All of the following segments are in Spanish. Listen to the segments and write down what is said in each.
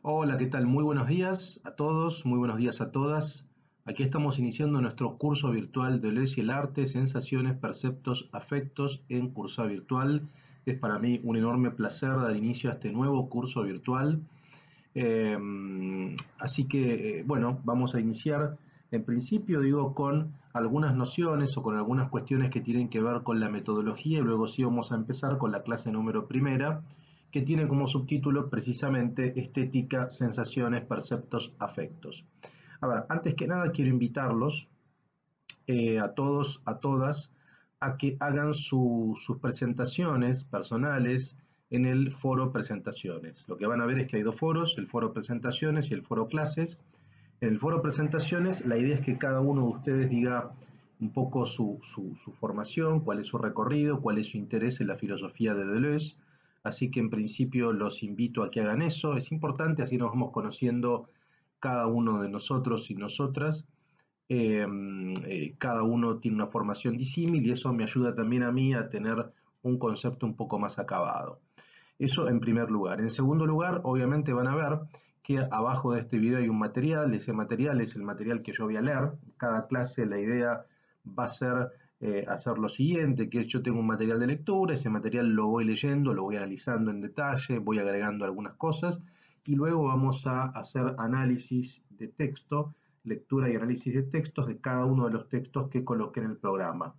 Hola, ¿qué tal? Muy buenos días a todos, muy buenos días a todas. Aquí estamos iniciando nuestro curso virtual de Deleuze y el arte, sensaciones, perceptos, afectos en Cursá Virtual. Es para mí un enorme placer dar inicio a este nuevo curso virtual. Eh, Así que, bueno, vamos a iniciar en principio, digo, con algunas nociones o con algunas cuestiones que tienen que ver con la metodología y luego sí vamos a empezar con la clase número primera, que tiene como subtítulo precisamente estética, sensaciones, perceptos, afectos. A ver, antes que nada quiero invitarlos a todos, a todas, a que hagan sus presentaciones personales en el foro presentaciones. Lo que van a ver es que hay dos foros, el foro presentaciones y el foro clases. En el foro presentaciones la idea es que cada uno de ustedes diga un poco su formación, cuál es su recorrido, cuál es su interés en la filosofía de Deleuze. Así que en principio los invito a que hagan eso. Es importante, así nos vamos conociendo cada uno de nosotros y nosotras. Cada uno tiene una formación disímil y eso me ayuda también a mí a tener un concepto un poco más acabado. Eso en primer lugar. En segundo lugar, obviamente van a ver que abajo de este video hay un material, ese material es el material que yo voy a leer. Cada clase la idea va a ser hacer lo siguiente, que yo tengo un material de lectura, ese material lo voy leyendo, lo voy analizando en detalle, voy agregando algunas cosas y luego vamos a hacer análisis de texto, lectura y análisis de textos de cada uno de los textos que coloqué en el programa.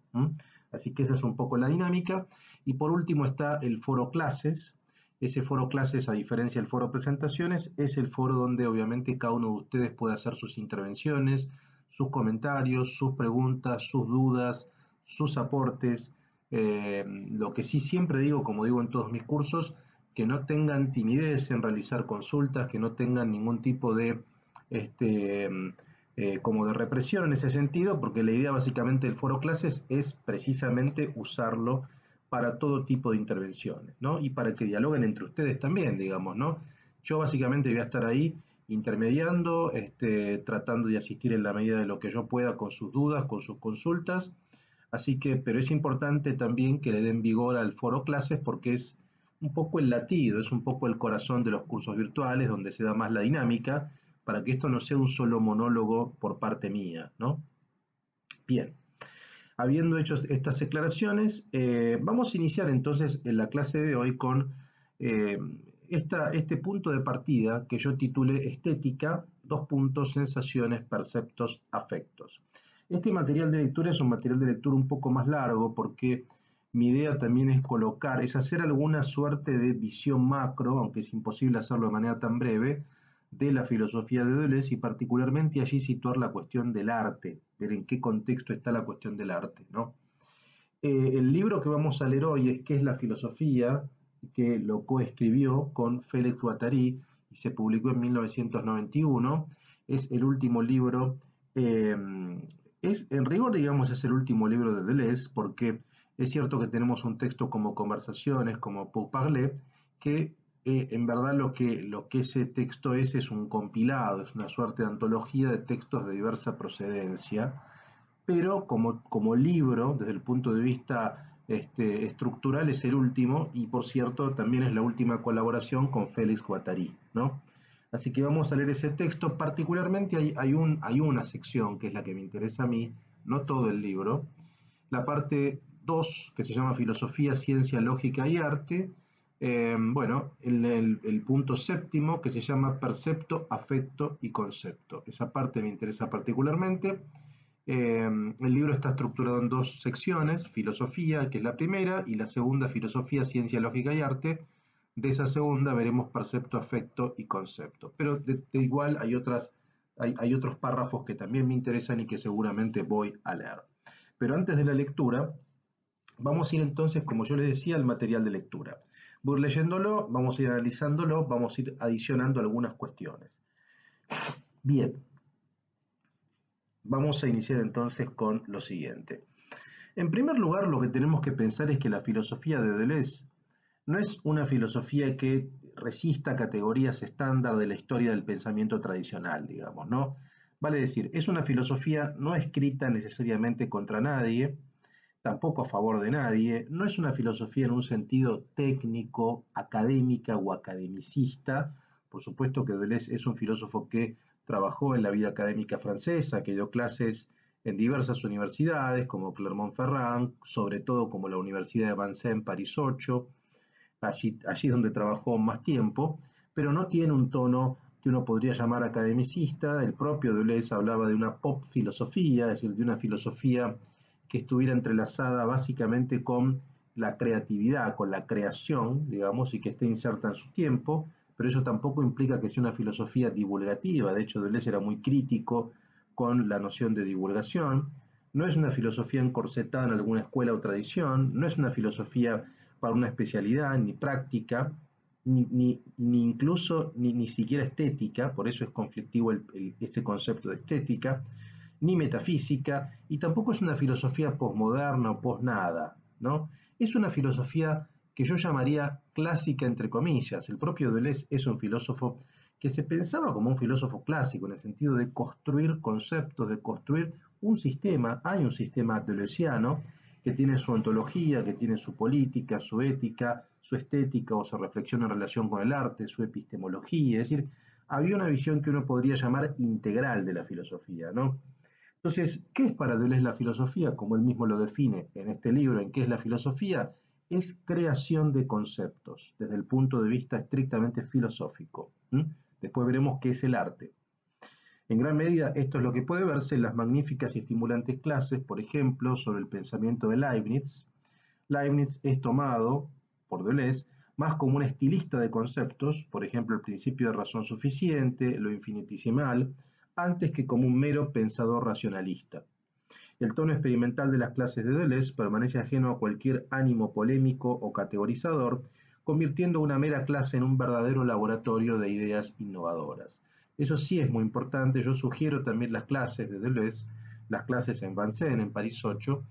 Así que esa es un poco la dinámica. Y por último está el foro clases. Ese foro clases, a diferencia del foro presentaciones, es el foro donde obviamente cada uno de ustedes puede hacer sus intervenciones, sus comentarios, sus preguntas, sus dudas, sus aportes. Lo que sí siempre digo, como digo en todos mis cursos, que no tengan timidez en realizar consultas, que no tengan ningún tipo de este, como de represión en ese sentido, porque la idea básicamente del foro clases es precisamente usarlo para todo tipo de intervenciones, ¿no? Y para que dialoguen entre ustedes también, digamos, ¿no? Yo básicamente voy a estar ahí intermediando, tratando de asistir en la medida de lo que yo pueda con sus dudas, con sus consultas. Así que, pero es importante también que le den vigor al foro clases porque es un poco el latido, es un poco el corazón de los cursos virtuales donde se da más la dinámica para que esto no sea un solo monólogo por parte mía, ¿no? Bien, habiendo hecho estas declaraciones, vamos a iniciar entonces en la clase de hoy con eh, este punto de partida que yo titulé Estética, dos puntos, sensaciones, perceptos, afectos. Este material de lectura es un material de lectura un poco más largo porque mi idea también es colocar, es hacer alguna suerte de visión macro, aunque es imposible hacerlo de manera tan breve, de la filosofía de Deleuze y particularmente allí situar la cuestión del arte, ver en qué contexto está la cuestión del arte, ¿no? El libro que vamos a leer hoy es ¿Qué es la filosofía?, que lo coescribió con Félix Guattari y se publicó en 1991. Es el último libro, eh, en rigor, digamos, es el último libro de Deleuze, porque es cierto que tenemos un texto como Conversaciones, como Pour Parler, que en verdad lo que ese texto es un compilado, es una suerte de antología de textos de diversa procedencia, pero como libro, desde el punto de vista estructural, es el último, y por cierto, también es la última colaboración con Félix Guattari, ¿no? Así que vamos a leer ese texto. Particularmente hay una sección que es la que me interesa a mí, no todo el libro, la parte 2 que se llama Filosofía, Ciencia, Lógica y Arte. Bueno, el punto séptimo que se llama Percepto, Afecto y Concepto. Esa parte me interesa particularmente. El libro está estructurado en dos secciones, filosofía, que es la primera, y la segunda, filosofía, ciencia, lógica y arte. De esa segunda veremos percepto, afecto y concepto. Pero de igual hay otros párrafos que también me interesan y que seguramente voy a leer. Pero antes de la lectura, vamos a ir entonces, como yo les decía, al material de lectura. Voy a ir leyéndolo, vamos a ir analizándolo, vamos a ir adicionando algunas cuestiones. Bien, vamos a iniciar entonces con lo siguiente. En primer lugar, lo que tenemos que pensar es que la filosofía de Deleuze no es una filosofía que resista categorías estándar de la historia del pensamiento tradicional, digamos, ¿no? Vale decir, es una filosofía no escrita necesariamente contra nadie, tampoco a favor de nadie, no es una filosofía en un sentido técnico, académica o academicista, Por supuesto que Deleuze es un filósofo que trabajó en la vida académica francesa, que dio clases en diversas universidades como Clermont-Ferrand, sobre todo como la Universidad de Vincennes, París 8, allí donde trabajó más tiempo, pero no tiene un tono que uno podría llamar academicista. El propio Deleuze hablaba de una pop filosofía, es decir, de una filosofía que estuviera entrelazada básicamente con la creatividad, con la creación, digamos, y que esté inserta en su tiempo, pero eso tampoco implica que sea una filosofía divulgativa. De hecho, Deleuze era muy crítico con la noción de divulgación. No es una filosofía encorsetada en alguna escuela o tradición, no es una filosofía para una especialidad, ni práctica, ni incluso ni siquiera estética, por eso es conflictivo este concepto de estética, ni metafísica, y tampoco es una filosofía posmoderna o posnada, ¿no? Es una filosofía que yo llamaría clásica entre comillas. El propio Deleuze es un filósofo que se pensaba como un filósofo clásico, en el sentido de construir conceptos, de construir un sistema. Hay un sistema deleuziano que tiene su ontología, que tiene su política, su ética, su estética o su reflexión en relación con el arte, su epistemología. Es decir, había una visión que uno podría llamar integral de la filosofía, ¿no? Entonces, ¿qué es para Deleuze la filosofía? Como él mismo lo define en este libro, ¿en qué es la filosofía? Es creación de conceptos desde el punto de vista estrictamente filosófico. Después veremos qué es el arte. En gran medida, esto es lo que puede verse en las magníficas y estimulantes clases, por ejemplo, sobre el pensamiento de Leibniz. Leibniz es tomado por Deleuze más como un estilista de conceptos, por ejemplo, el principio de razón suficiente, lo infinitesimal, antes que como un mero pensador racionalista. El tono experimental de las clases de Deleuze permanece ajeno a cualquier ánimo polémico o categorizador, convirtiendo una mera clase en un verdadero laboratorio de ideas innovadoras. Eso sí es muy importante. Yo sugiero también las clases de Deleuze, las clases en Vincennes, en París 8,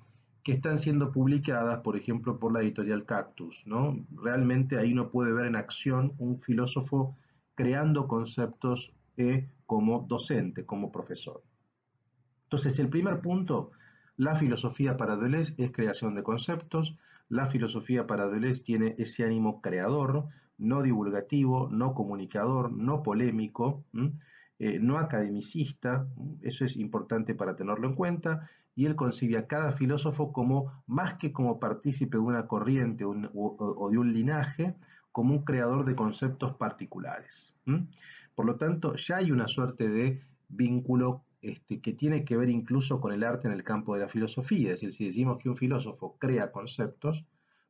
que están siendo publicadas, por ejemplo, por la editorial Cactus, ¿no? Realmente ahí uno puede ver en acción un filósofo creando conceptos como docente, como profesor. Entonces, el primer punto, la filosofía para Deleuze es creación de conceptos. La filosofía para Deleuze tiene ese ánimo creador, no divulgativo, no comunicador, no polémico, no academicista. Eso es importante para tenerlo en cuenta. Y él concibe a cada filósofo como, más que como partícipe de una corriente o de un linaje, como un creador de conceptos particulares. Por lo tanto, ya hay una suerte de vínculo que tiene que ver incluso con el arte en el campo de la filosofía. Es decir, si decimos que un filósofo crea conceptos,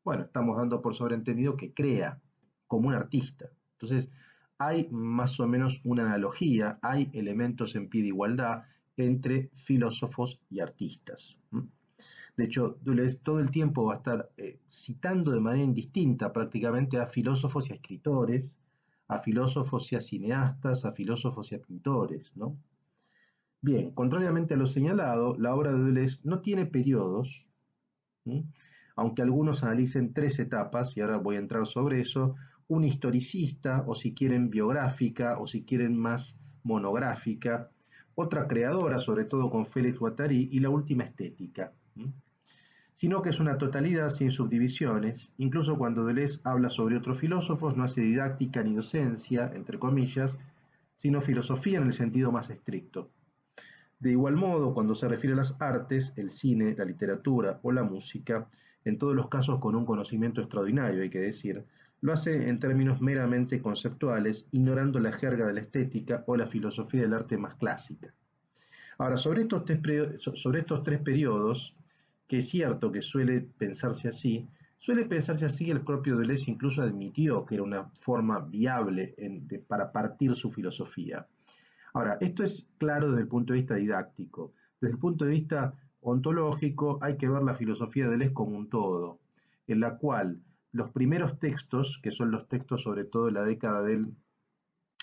bueno, estamos dando por sobreentendido que crea como un artista. Entonces, hay más o menos una analogía, hay elementos en pie de igualdad entre filósofos y artistas. De hecho, Deleuze todo el tiempo va a estar citando de manera indistinta prácticamente a filósofos y a escritores, a filósofos y a cineastas, a filósofos y a pintores, ¿no? Bien, contrariamente a lo señalado, la obra de Deleuze no tiene periodos, ¿sí? Aunque algunos analicen tres etapas, y ahora voy a entrar sobre eso: un historicista, o si quieren biográfica, o si quieren más monográfica, otra creadora, sobre todo con Félix Guattari, y la última estética. Sino que es una totalidad sin subdivisiones. Incluso cuando Deleuze habla sobre otros filósofos, no hace didáctica ni docencia, entre comillas, sino filosofía en el sentido más estricto. De igual modo, cuando se refiere a las artes, el cine, la literatura o la música, en todos los casos con un conocimiento extraordinario, hay que decir, lo hace en términos meramente conceptuales, ignorando la jerga de la estética o la filosofía del arte más clásica. Ahora, sobre estos tres periodos, que es cierto que suele pensarse así. El propio Deleuze incluso admitió que era una forma viable para partir su filosofía. Ahora, esto es claro desde el punto de vista didáctico. Desde el punto de vista ontológico, hay que ver la filosofía de Deleuze como un todo, en la cual los primeros textos, que son los textos sobre todo de la década del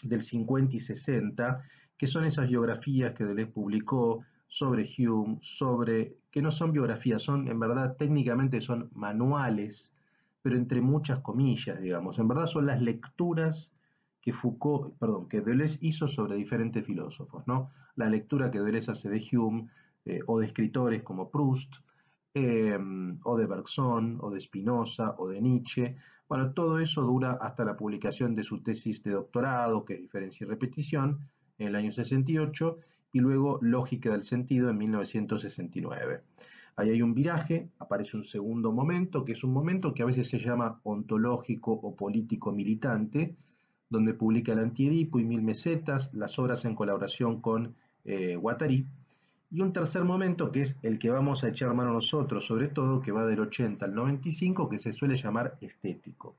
50 y 60, que son esas biografías que Deleuze publicó sobre Hume, que no son biografías, son en verdad técnicamente son manuales, pero entre muchas comillas, digamos. En verdad son las lecturas que Deleuze hizo sobre diferentes filósofos, ¿no? La lectura que Deleuze hace de Hume, o de escritores como Proust, o de Bergson, o de Spinoza, o de Nietzsche. Bueno, todo eso dura hasta la publicación de su tesis de doctorado, que es Diferencia y Repetición, en el año 68, y luego Lógica del Sentido en 1969. Ahí hay un viraje, aparece un segundo momento, que es un momento que a veces se llama ontológico o político militante, donde publica el Antiedipo y Mil Mesetas, las obras en colaboración con Guattari, y un tercer momento que es el que vamos a echar mano nosotros, sobre todo, que va del 80 al 95, que se suele llamar estético.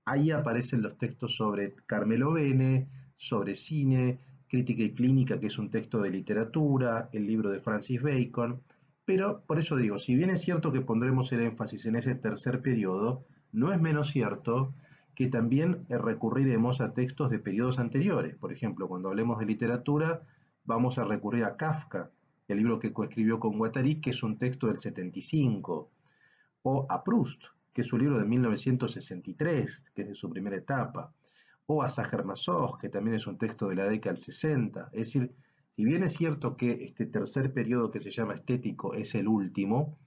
Ahí aparecen los textos sobre Carmelo Bene, sobre cine, crítica y clínica, que es un texto de literatura, el libro de Francis Bacon, pero por eso digo, si bien es cierto que pondremos el énfasis en ese tercer periodo, no es menos cierto que también recurriremos a textos de periodos anteriores. Por ejemplo, cuando hablemos de literatura, vamos a recurrir a Kafka, el libro que coescribió con Guattari, que es un texto del 75, o a Proust, que es su libro de 1963, que es de su primera etapa, o a Sacher-Masoch, que también es un texto de la década del 60. Es decir, si bien es cierto que este tercer periodo que se llama estético es el último,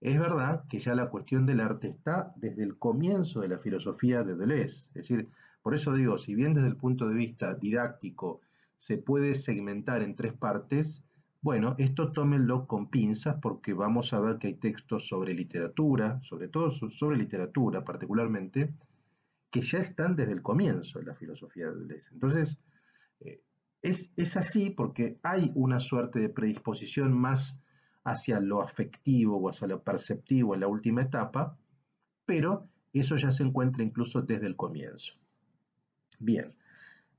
es verdad que ya la cuestión del arte está desde el comienzo de la filosofía de Deleuze. Es decir, por eso digo, si bien desde el punto de vista didáctico se puede segmentar en tres partes, bueno, esto tómenlo con pinzas porque vamos a ver que hay textos sobre literatura, sobre todo sobre literatura particularmente, que ya están desde el comienzo de la filosofía de Deleuze. Entonces, eh, es así porque hay una suerte de predisposición más hacia lo afectivo o hacia lo perceptivo en la última etapa, pero eso ya se encuentra incluso desde el comienzo. Bien,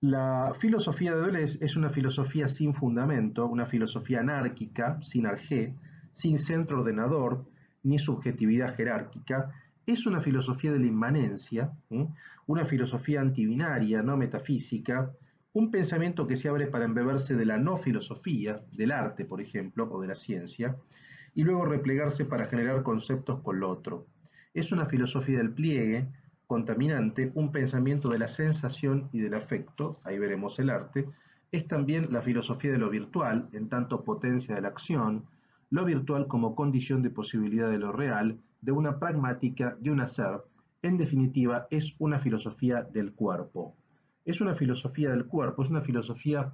la filosofía de Deleuze es una filosofía sin fundamento, una filosofía anárquica, sin arjé, sin centro ordenador, ni subjetividad jerárquica. Es una filosofía de la inmanencia, una filosofía antibinaria, no metafísica, un pensamiento que se abre para embeberse de la no filosofía, del arte, por ejemplo, o de la ciencia, y luego replegarse para generar conceptos con lo otro. Es una filosofía del pliegue, contaminante, un pensamiento de la sensación y del afecto, ahí veremos el arte, es también la filosofía de lo virtual, en tanto potencia de la acción, lo virtual como condición de posibilidad de lo real, de una pragmática, de un hacer, en definitiva, es una filosofía del cuerpo. Es una filosofía del cuerpo, es una filosofía,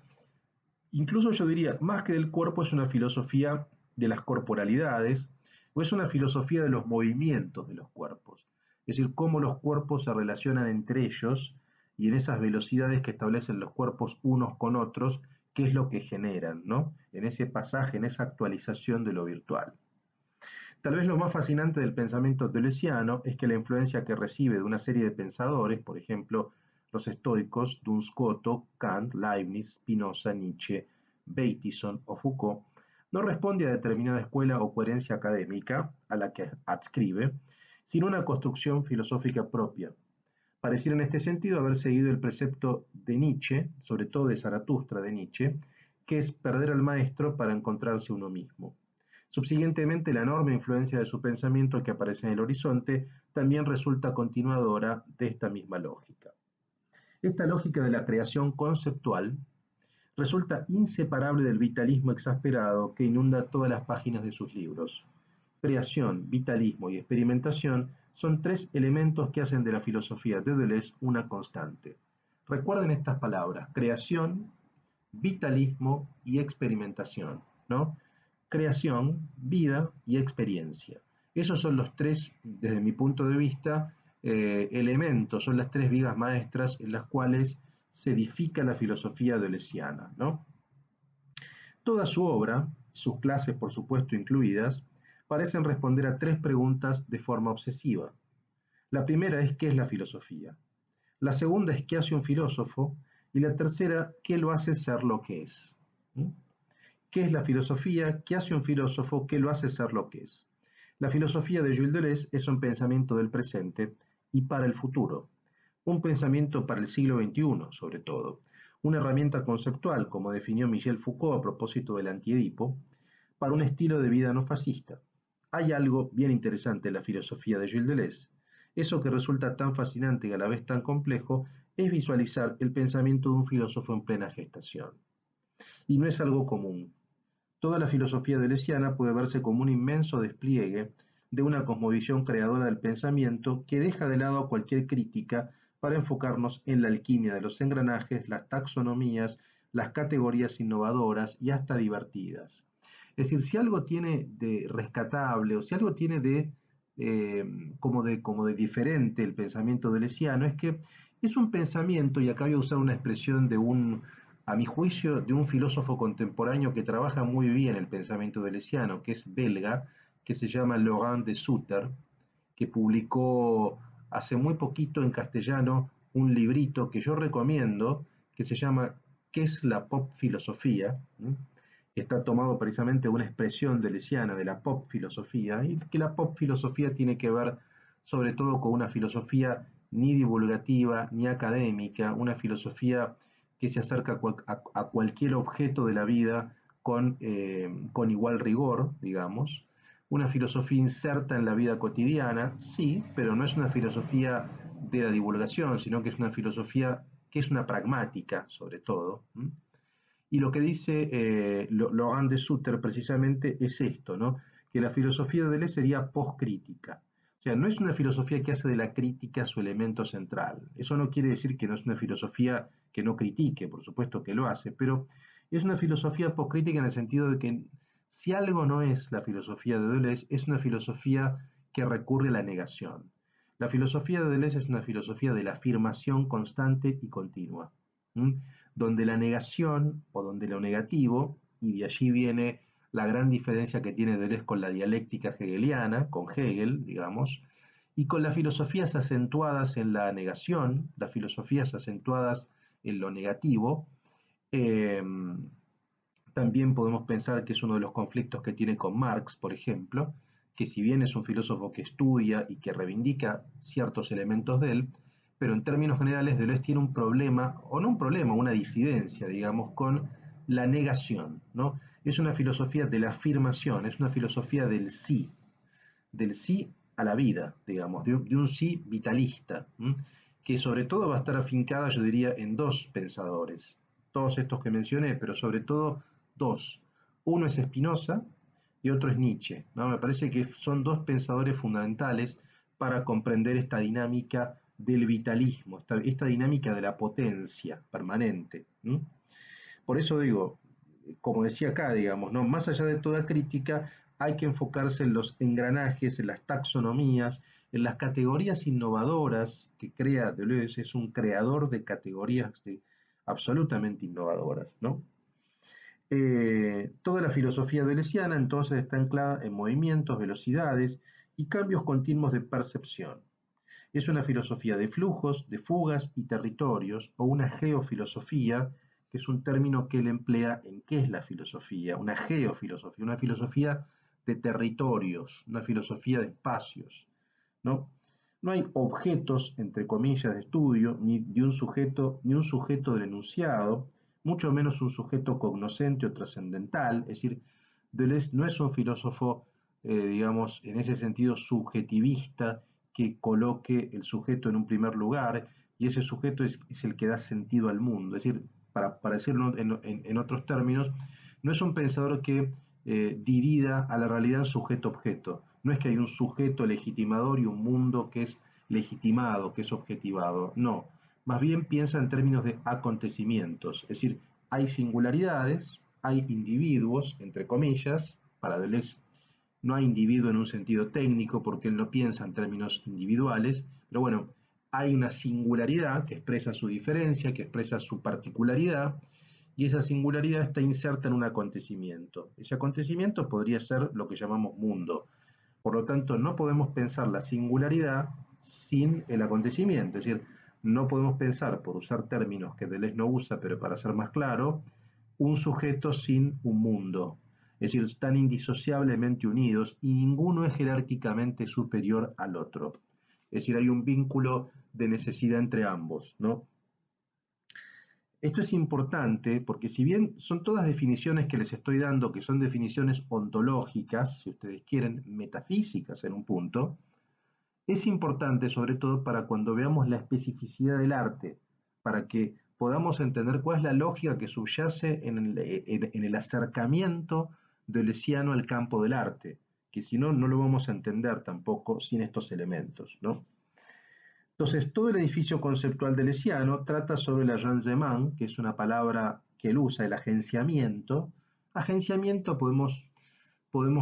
incluso yo diría, más que del cuerpo, es una filosofía de las corporalidades, o es una filosofía de los movimientos de los cuerpos. Es decir, cómo los cuerpos se relacionan entre ellos y en esas velocidades que establecen los cuerpos unos con otros, qué es lo que generan, ¿no? En ese pasaje, en esa actualización de lo virtual. Tal vez lo más fascinante del pensamiento deleuziano es que la influencia que recibe de una serie de pensadores, por ejemplo, los estoicos, Duns Scoto, Kant, Leibniz, Spinoza, Nietzsche, Bateson o Foucault, no responde a determinada escuela o coherencia académica a la que adscribe, sino a una construcción filosófica propia. Pareciera en este sentido haber seguido el precepto de Nietzsche, sobre todo de Zaratustra de Nietzsche, que es perder al maestro para encontrarse uno mismo. Subsiguientemente, la enorme influencia de su pensamiento que aparece en el horizonte también resulta continuadora de esta misma lógica. Esta lógica de la creación conceptual resulta inseparable del vitalismo exasperado que inunda todas las páginas de sus libros. Creación, vitalismo y experimentación son tres elementos que hacen de la filosofía de Deleuze una constante. Recuerden estas palabras: creación, vitalismo y experimentación, ¿no? Creación, vida y experiencia. Esos son los tres, desde mi punto de vista, elementos, son las tres vigas maestras en las cuales se edifica la filosofía deleuziana, ¿no? Toda su obra, sus clases por supuesto incluidas, parecen responder a tres preguntas de forma obsesiva. La primera es ¿qué es la filosofía? La segunda es ¿qué hace un filósofo? Y la tercera, ¿qué lo hace ser lo que es? ¿Mm? ¿Qué es la filosofía? ¿Qué hace un filósofo? ¿Qué lo hace ser lo que es? La filosofía de Gilles Deleuze es un pensamiento del presente y para el futuro, un pensamiento para el siglo XXI, sobre todo, una herramienta conceptual, como definió Michel Foucault a propósito del Antiedipo, para un estilo de vida no fascista. Hay algo bien interesante en la filosofía de Gilles Deleuze. Eso que resulta tan fascinante y a la vez tan complejo es visualizar el pensamiento de un filósofo en plena gestación. Y no es algo común. Toda la filosofía deleuziana puede verse como un inmenso despliegue de una cosmovisión creadora del pensamiento que deja de lado cualquier crítica para enfocarnos en la alquimia de los engranajes, las taxonomías, las categorías innovadoras y hasta divertidas. Es decir, si algo tiene de rescatable o si algo tiene como de diferente el pensamiento deleuziano, es que es un pensamiento, y acá voy a usar una expresión a mi juicio, de un filósofo contemporáneo que trabaja muy bien el pensamiento deleuziano, que es belga, que se llama Laurent de Sutter, que publicó hace muy poquito en castellano un librito que yo recomiendo, que se llama ¿Qué es la pop filosofía? Que está tomado precisamente de una expresión deleuziana de la pop filosofía, y que la pop filosofía tiene que ver sobre todo con una filosofía ni divulgativa ni académica, una filosofía que se acerca a cualquier objeto de la vida con igual rigor, digamos, una filosofía inserta en la vida cotidiana, sí, pero no es una filosofía de la divulgación, sino que es una filosofía que es una pragmática, sobre todo. Y lo que dice Laurent de Sutter precisamente es esto, ¿no? Que la filosofía de Deleuze sería postcrítica. O sea, no es una filosofía que hace de la crítica su elemento central. Eso no quiere decir que no es una filosofía que no critique, por supuesto que lo hace, pero es una filosofía postcrítica en el sentido de que si algo no es la filosofía de Deleuze, es una filosofía que recurre a la negación. La filosofía de Deleuze es una filosofía de la afirmación constante y continua, ¿m? Donde la negación o donde lo negativo, y de allí viene la gran diferencia que tiene Deleuze con la dialéctica hegeliana, con Hegel, digamos, y con las filosofías acentuadas en la negación, las filosofías acentuadas en lo negativo. eh, También podemos pensar que es uno de los conflictos que tiene con Marx, por ejemplo, que si bien es un filósofo que estudia y que reivindica ciertos elementos de él, pero en términos generales Deleuze tiene un problema, o no un problema, una disidencia, digamos, con la negación, ¿no? Es una filosofía de la afirmación, es una filosofía del sí a la vida, digamos, de un sí vitalista, ¿m? Que sobre todo va a estar afincada, yo diría, en dos pensadores, todos estos que mencioné, pero sobre todo dos. Uno es Spinoza y otro es Nietzsche, ¿no? Me parece que son dos pensadores fundamentales para comprender esta dinámica del vitalismo, esta dinámica de la potencia permanente. Por eso digo, como decía acá, digamos, ¿no? Más allá de toda crítica, hay que enfocarse en los engranajes, en las taxonomías, en las categorías innovadoras que crea Deleuze. Es un creador de categorías absolutamente innovadoras, ¿no? Toda la filosofía deleuziana entonces está anclada en movimientos, velocidades y cambios continuos de percepción. Es una filosofía de flujos, de fugas y territorios, o una geofilosofía, que es un término que él emplea en qué es la filosofía, una geofilosofía, una filosofía de territorios, una filosofía de espacios, ¿no? No hay objetos, entre comillas, de estudio, ni un sujeto del enunciado, mucho menos un sujeto cognoscente o trascendental. Es decir, Deleuze no es un filósofo, digamos, en ese sentido subjetivista, que coloque el sujeto en un primer lugar y ese sujeto es el que da sentido al mundo. Es decir, para decirlo en otros términos, no es un pensador que divida a la realidad en sujeto-objeto. No es que hay un sujeto legitimador y un mundo que es legitimado, que es objetivado. No, más bien piensa en términos de acontecimientos. Es decir, hay singularidades, hay individuos, entre comillas, para Deleuze no hay individuo en un sentido técnico porque él no piensa en términos individuales, pero bueno, hay una singularidad que expresa su diferencia, que expresa su particularidad, y esa singularidad está inserta en un acontecimiento. Ese acontecimiento podría ser lo que llamamos mundo. Por lo tanto, no podemos pensar la singularidad sin el acontecimiento. Es decir, no podemos pensar, por usar términos que Deleuze no usa, pero para ser más claro, un sujeto sin un mundo. Es decir, están indisociablemente unidos y ninguno es jerárquicamente superior al otro. Es decir, hay un vínculo de necesidad entre ambos, ¿no? Esto es importante porque si bien son todas definiciones que les estoy dando, que son definiciones ontológicas, si ustedes quieren, metafísicas en un punto, es importante sobre todo para cuando veamos la especificidad del arte, para que podamos entender cuál es la lógica que subyace en el acercamiento deleuziano al campo del arte, que si no, no lo vamos a entender tampoco sin estos elementos, ¿no? Entonces, todo el edificio conceptual deleuziano trata sobre el arrangement, que es una palabra que él usa, el agenciamiento. Agenciamiento podemos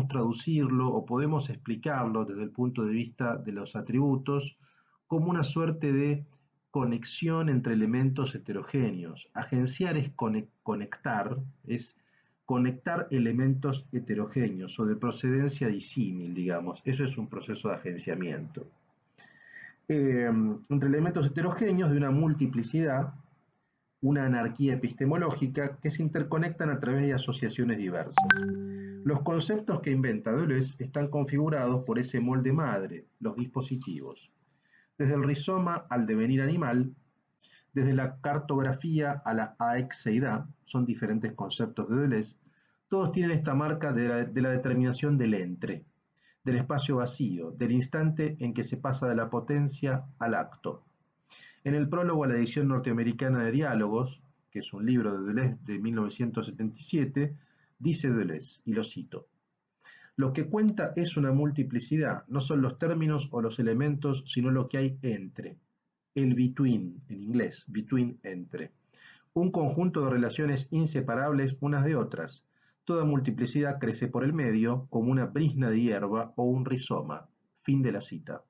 traducirlo o podemos explicarlo desde el punto de vista de los atributos como una suerte de conexión entre elementos heterogéneos. Agenciar es conectar elementos heterogéneos o de procedencia disímil, digamos. Eso es un proceso de agenciamiento. Entre elementos heterogéneos de una multiplicidad, una anarquía epistemológica que se interconectan a través de asociaciones diversas. Los conceptos que inventa Deleuze están configurados por ese molde madre, los dispositivos. Desde el rizoma al devenir animal, desde la cartografía a la aexeidad, son diferentes conceptos de Deleuze, todos tienen esta marca de la determinación del entre, del espacio vacío, del instante en que se pasa de la potencia al acto. En el prólogo a la edición norteamericana de Diálogos, que es un libro de Deleuze de 1977, dice Deleuze, y lo cito: lo que cuenta es una multiplicidad, no son los términos o los elementos, sino lo que hay entre. El between, en inglés, between, entre. Un conjunto de relaciones inseparables unas de otras. Toda multiplicidad crece por el medio, como una brizna de hierba o un rizoma. Fin de la cita.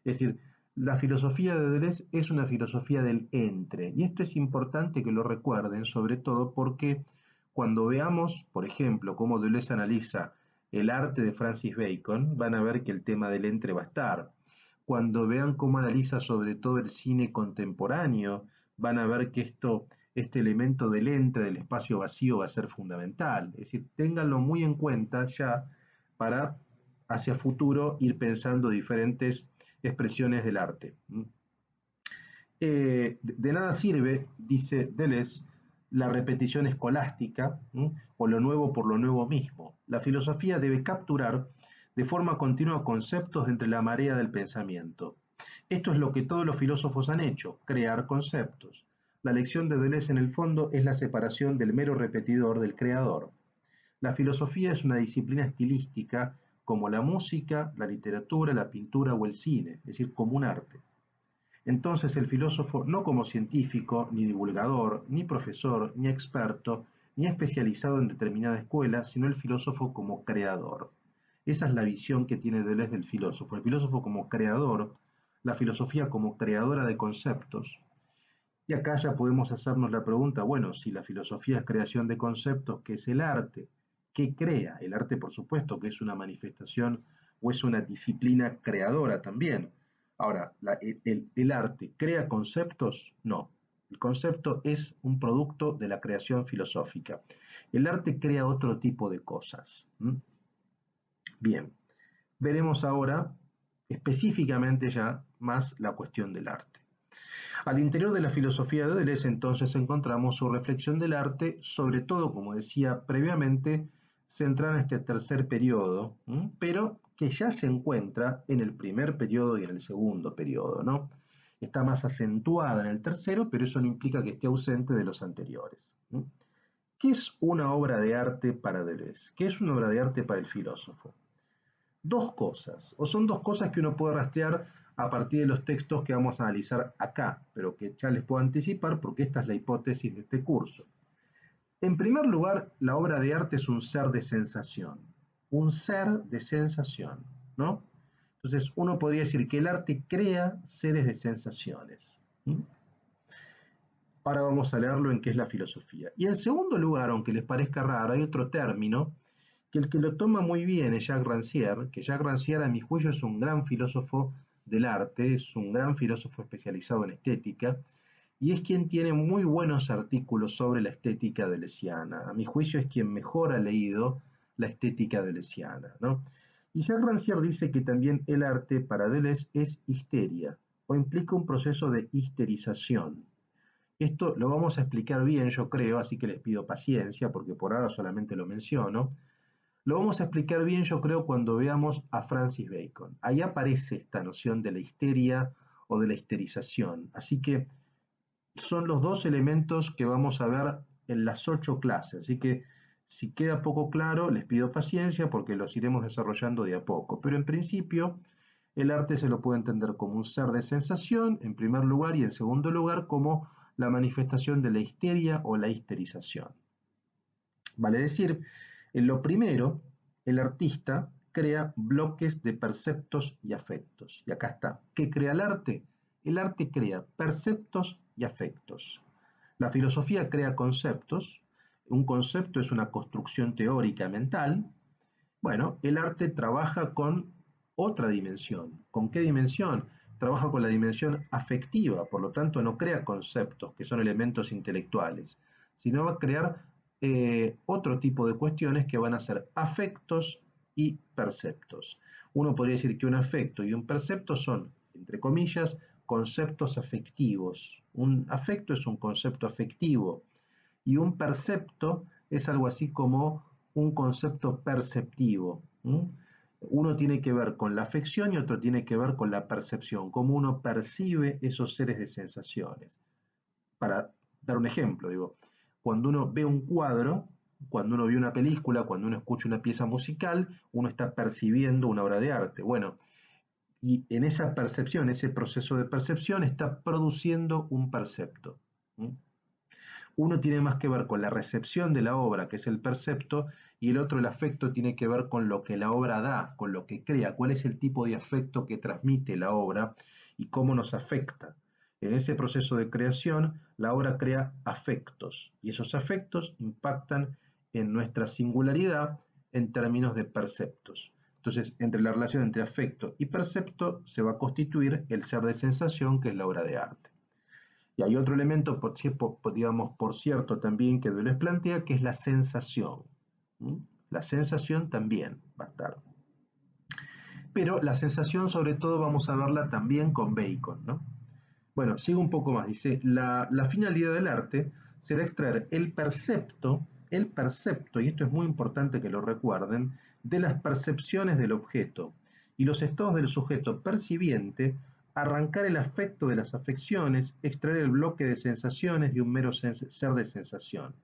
Es decir, la filosofía de Deleuze es una filosofía del entre. Y esto es importante que lo recuerden, sobre todo porque cuando veamos, por ejemplo, cómo Deleuze analiza el arte de Francis Bacon, van a ver que el tema del entre va a estar. Cuando vean cómo analiza sobre todo el cine contemporáneo, van a ver que este elemento del entre, del espacio vacío, va a ser fundamental. Es decir, ténganlo muy en cuenta ya para hacia futuro ir pensando diferentes expresiones del arte. De nada sirve, dice Deleuze, la repetición escolástica o lo nuevo por lo nuevo mismo. La filosofía debe capturar de forma continua conceptos entre la marea del pensamiento. Esto es lo que todos los filósofos han hecho, crear conceptos. La lección de Deleuze en el fondo es la separación del mero repetidor del creador. La filosofía es una disciplina estilística como la música, la literatura, la pintura o el cine, es decir, como un arte. Entonces el filósofo, no como científico, ni divulgador, ni profesor, ni experto, ni especializado en determinada escuela, sino el filósofo como creador. Esa es la visión que tiene Deleuze del filósofo. El filósofo como creador, la filosofía como creadora de conceptos. Y acá ya podemos hacernos la pregunta, bueno, si la filosofía es creación de conceptos, ¿qué es el arte? ¿Qué crea? El arte, por supuesto, que es una manifestación o es una disciplina creadora también. Ahora, el arte crea conceptos, no. El concepto es un producto de la creación filosófica. El arte crea otro tipo de cosas. Bien, veremos ahora específicamente ya más la cuestión del arte. Al interior de la filosofía de Deleuze entonces encontramos su reflexión del arte, sobre todo, como decía previamente, centrada en este tercer periodo, pero que ya se encuentra en el primer periodo y en el segundo periodo, ¿no? Está más acentuada en el tercero, pero eso no implica que esté ausente de los anteriores. ¿Qué es una obra de arte para Deleuze? ¿Qué es una obra de arte para el filósofo? Dos cosas, o son dos cosas que uno puede rastrear a partir de los textos que vamos a analizar acá, pero que ya les puedo anticipar porque esta es la hipótesis de este curso. En primer lugar, la obra de arte es un ser de sensación, un ser de sensación, ¿no? Entonces uno podría decir que el arte crea seres de sensaciones. Ahora vamos a leerlo en qué es la filosofía. Y en segundo lugar, aunque les parezca raro, hay otro término que el que lo toma muy bien es Jacques Rancière, que Jacques Rancière a mi juicio es un gran filósofo del arte, es un gran filósofo especializado en estética, y es quien tiene muy buenos artículos sobre la estética deleuziana. A mi juicio es quien mejor ha leído la estética deleuziana, ¿no? Y Jacques Rancière dice que también el arte para Deleuze es histeria, o implica un proceso de histerización. Esto lo vamos a explicar bien, yo creo, así que les pido paciencia, porque por ahora solamente lo menciono. Lo vamos a explicar bien, yo creo, cuando veamos a Francis Bacon. Ahí aparece esta noción de la histeria o de la histerización. Así que son los dos elementos que vamos a ver en las 8 clases. Así que Si queda poco claro, les pido paciencia porque los iremos desarrollando de a poco. Pero en principio, el arte se lo puede entender como un ser de sensación, en primer lugar, y en segundo lugar, como la manifestación de la histeria o la histerización. Vale decir, en lo primero, el artista crea bloques de perceptos y afectos. Y acá está. ¿Qué crea el arte? El arte crea perceptos y afectos. La filosofía crea conceptos. Un concepto es una construcción teórica mental. Bueno, el arte trabaja con otra dimensión. ¿Con qué dimensión? Trabaja con la dimensión afectiva, por lo tanto no crea conceptos, que son elementos intelectuales, sino va a crear otro tipo de cuestiones que van a ser afectos y perceptos. Uno podría decir que un afecto y un percepto son, entre comillas, conceptos afectivos. Un afecto es un concepto afectivo y un percepto es algo así como un concepto perceptivo. Uno tiene que ver con la afección y otro tiene que ver con la percepción, cómo uno percibe esos seres de sensaciones. Para dar un ejemplo, digo, cuando uno ve un cuadro, cuando uno ve una película, cuando uno escucha una pieza musical, uno está percibiendo una obra de arte. Bueno, y en esa percepción, ese proceso de percepción, está produciendo un percepto. Uno tiene más que ver con la recepción de la obra, que es el percepto, y el otro, el afecto, tiene que ver con lo que la obra da, con lo que crea, cuál es el tipo de afecto que transmite la obra y cómo nos afecta. En ese proceso de creación, la obra crea afectos, y esos afectos impactan en nuestra singularidad en términos de perceptos. Entonces, entre la relación entre afecto y percepto se va a constituir el ser de sensación, que es la obra de arte. Y hay otro elemento, digamos, por cierto, también que Deleuze plantea, que es la sensación. La sensación también va a estar. Pero la sensación, sobre todo, vamos a verla también con Bacon, ¿no? Bueno, sigo un poco más. Dice, la finalidad del arte será extraer el percepto, y esto es muy importante que lo recuerden, de las percepciones del objeto y los estados del sujeto percibiente, arrancar el afecto de las afecciones, extraer el bloque de sensaciones de un mero ser de sensación.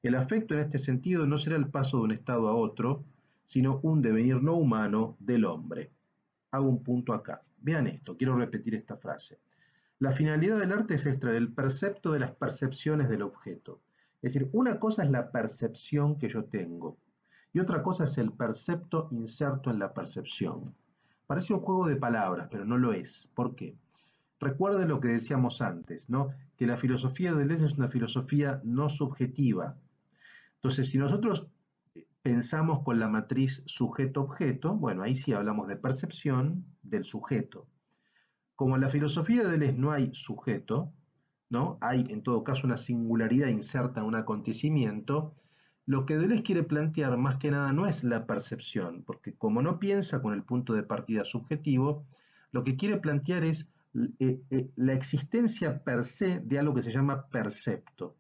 El afecto en este sentido no será el paso de un estado a otro, sino un devenir no humano del hombre. Hago un punto acá. Vean esto, quiero repetir esta frase. La finalidad del arte es extraer el percepto de las percepciones del objeto. Es decir, una cosa es la percepción que yo tengo y otra cosa es el percepto inserto en la percepción. Parece un juego de palabras, pero no lo es. ¿Por qué? Recuerden lo que decíamos antes, ¿no? Que la filosofía de Deleuze es una filosofía no subjetiva. Entonces, si nosotros pensamos con la matriz sujeto-objeto, bueno, ahí sí hablamos de percepción del sujeto. Como en la filosofía de Deleuze no hay sujeto, ¿no? Hay en todo caso una singularidad inserta en un acontecimiento, lo que Deleuze quiere plantear más que nada no es la percepción, porque como no piensa con el punto de partida subjetivo, lo que quiere plantear es la existencia per se de algo que se llama percepto.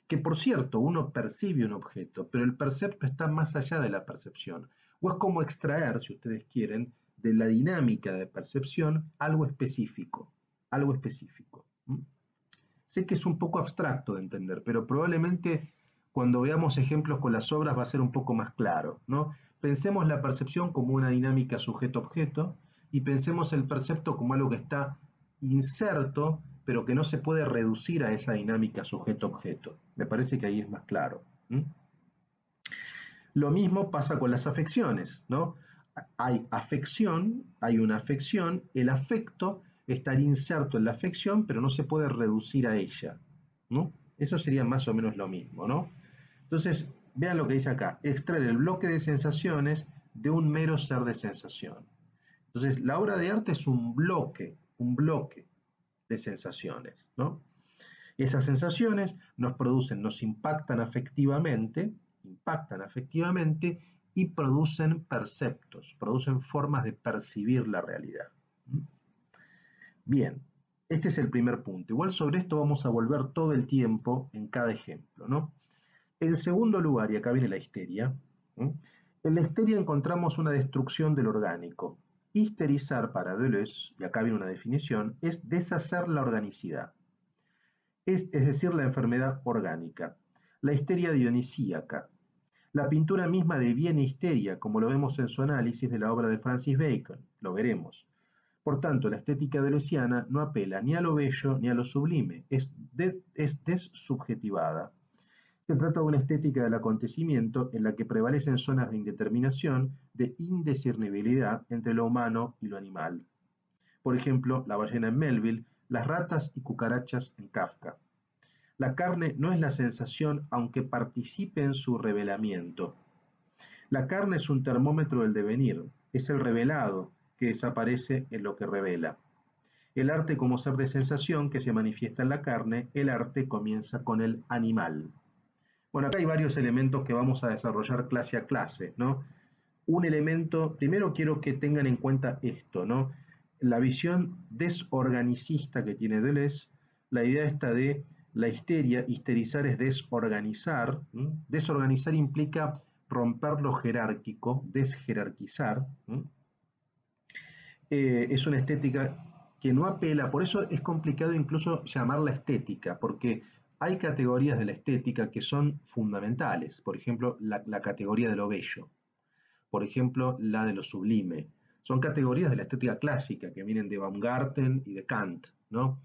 Que por cierto, uno percibe un objeto, pero el percepto está más allá de la percepción. O es como extraer, si ustedes quieren, de la dinámica de percepción algo específico, algo específico. Sé que es un poco abstracto de entender, pero probablemente cuando veamos ejemplos con las obras va a ser un poco más claro, ¿no? Pensemos la percepción como una dinámica sujeto-objeto y pensemos el percepto como algo que está inserto, pero que no se puede reducir a esa dinámica sujeto-objeto. Me parece que ahí es más claro. Lo mismo pasa con las afecciones, ¿no? Hay afección, hay una afección, el afecto está inserto en la afección, pero no se puede reducir a ella, ¿no? Eso sería más o menos lo mismo, ¿no? Entonces, vean lo que dice acá, extraer el bloque de sensaciones de un mero ser de sensación. Entonces, la obra de arte es un bloque de sensaciones, ¿no? Esas sensaciones nos producen, nos impactan afectivamente y producen perceptos, producen formas de percibir la realidad. Bien, este es el primer punto. Igual sobre esto vamos a volver todo el tiempo en cada ejemplo, ¿no? En segundo lugar, y acá viene la histeria, en la histeria encontramos una destrucción del orgánico. Histerizar para Deleuze, y acá viene una definición, es deshacer la organicidad. Es decir, la enfermedad orgánica. La histeria dionisíaca La pintura misma de Bien e Histeria, como lo vemos en su análisis de la obra de Francis Bacon, lo veremos. Por tanto, la estética deleuziana no apela ni a lo bello ni a lo sublime, es dessubjetivada. Se trata de una estética del acontecimiento en la que prevalecen zonas de indeterminación, de indiscernibilidad entre lo humano y lo animal. Por ejemplo, la ballena en Melville, las ratas y cucarachas en Kafka. La carne no es la sensación aunque participe en su revelamiento. La carne es un termómetro del devenir, es el revelado que desaparece en lo que revela. El arte como ser de sensación que se manifiesta en la carne, el arte comienza con el animal. Bueno, acá hay varios elementos que vamos a desarrollar clase a clase, ¿no? Un elemento, primero quiero que tengan en cuenta esto, ¿no? La visión desorganicista que tiene Deleuze, la idea esta de la histeria, histerizar es desorganizar, ¿m? Desorganizar implica romper lo jerárquico, desjerarquizar, ¿m? Es una estética que no apela, por eso es complicado incluso llamarla estética, porque hay categorías de la estética que son fundamentales, por ejemplo, la categoría de lo bello, por ejemplo, la de lo sublime. Son categorías de la estética clásica que vienen de Baumgarten y de Kant, ¿no?